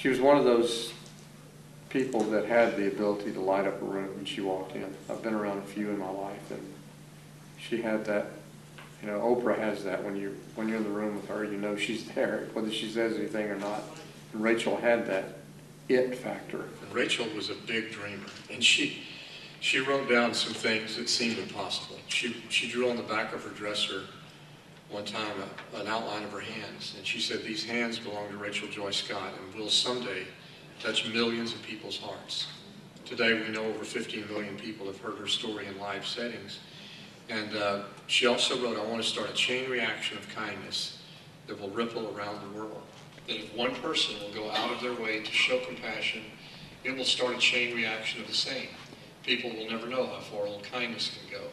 She was one of those people that had the ability to light up a room when she walked in. I've been around a few in my life, and she had that. You know, Oprah has that. When you're in the room with her, you know she's there, whether she says anything or not. And Rachel had that it factor. And Rachel was a big dreamer, and she wrote down some things that seemed impossible. She drew on the back of her dresser one time an outline of her hands, and she said, "These hands belong to Rachel Joy Scott and will someday touch millions of people's hearts." Today we know over 15 million people have heard her story in live settings. And she also wrote, "I want to start a chain reaction of kindness that will ripple around the world. That if one person will go out of their way to show compassion, it will start a chain reaction of the same. People will never know how far a little kindness can go."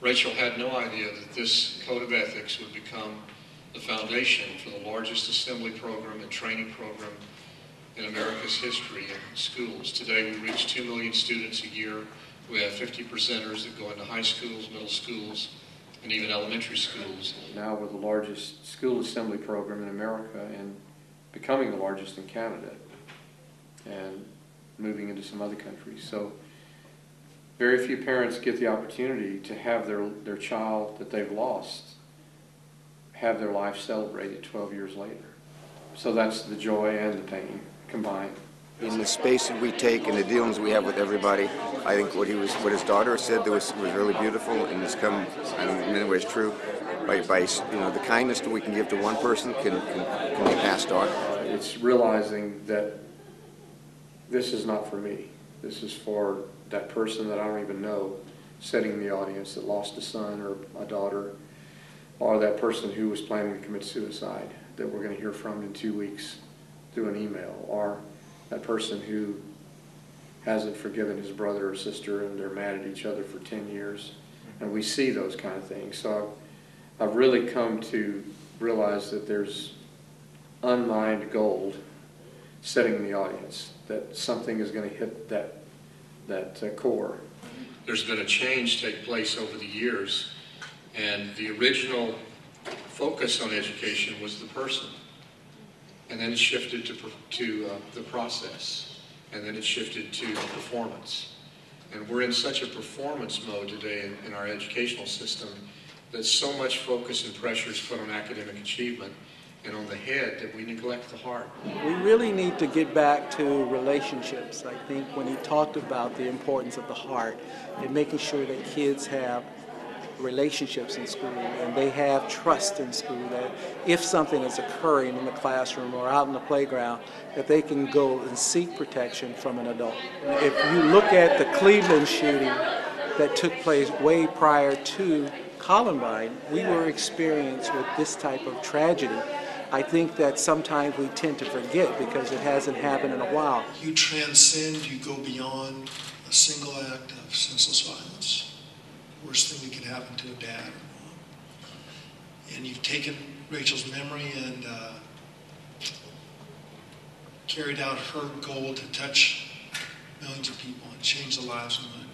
Rachel had no idea that this code of ethics would become the foundation for the largest assembly program and training program in America's history in schools. Today we reach 2 million students a year. We have 50%ers that go into high schools, middle schools, and even elementary schools. Now we're the largest school assembly program in America and becoming the largest in Canada and moving into some other countries. So very few parents get the opportunity to have their child that they've lost have their life celebrated 12 years later. So that's the joy and the pain combined. In the space that we take and the dealings we have with everybody, I think what his daughter said was really beautiful, and it's come, I think, in many ways true. By the kindness that we can give to one person can be passed on. It's realizing that this is not for me. This is for that person that I don't even know, sitting in the audience that lost a son or a daughter, or that person who was planning to commit suicide that we're going to hear from in 2 weeks through an email, or that person who hasn't forgiven his brother or sister and they're mad at each other for 10 years. And we see those kind of things. So I've really come to realize that there's unmined gold sitting in the audience, that something is going to hit that core. There's been a change take place over the years, and the original focus on education was the person. And then it shifted to the process, and then it shifted to performance. And we're in such a performance mode today in our educational system that so much focus and pressure is put on academic achievement and on the head that we neglect the heart. We really need to get back to relationships. I think when he talked about the importance of the heart and making sure that kids have relationships in school and they have trust in school, that if something is occurring in the classroom or out in the playground, that they can go and seek protection from an adult. If you look at the Cleveland shooting that took place way prior to Columbine, we were experienced with this type of tragedy. I think that sometimes we tend to forget because it hasn't happened in a while. You transcend, you go beyond a single act of senseless violence. Worst thing that could happen to a dad or mom. And you've taken Rachel's memory and carried out her goal to touch millions of people and change the lives of millions.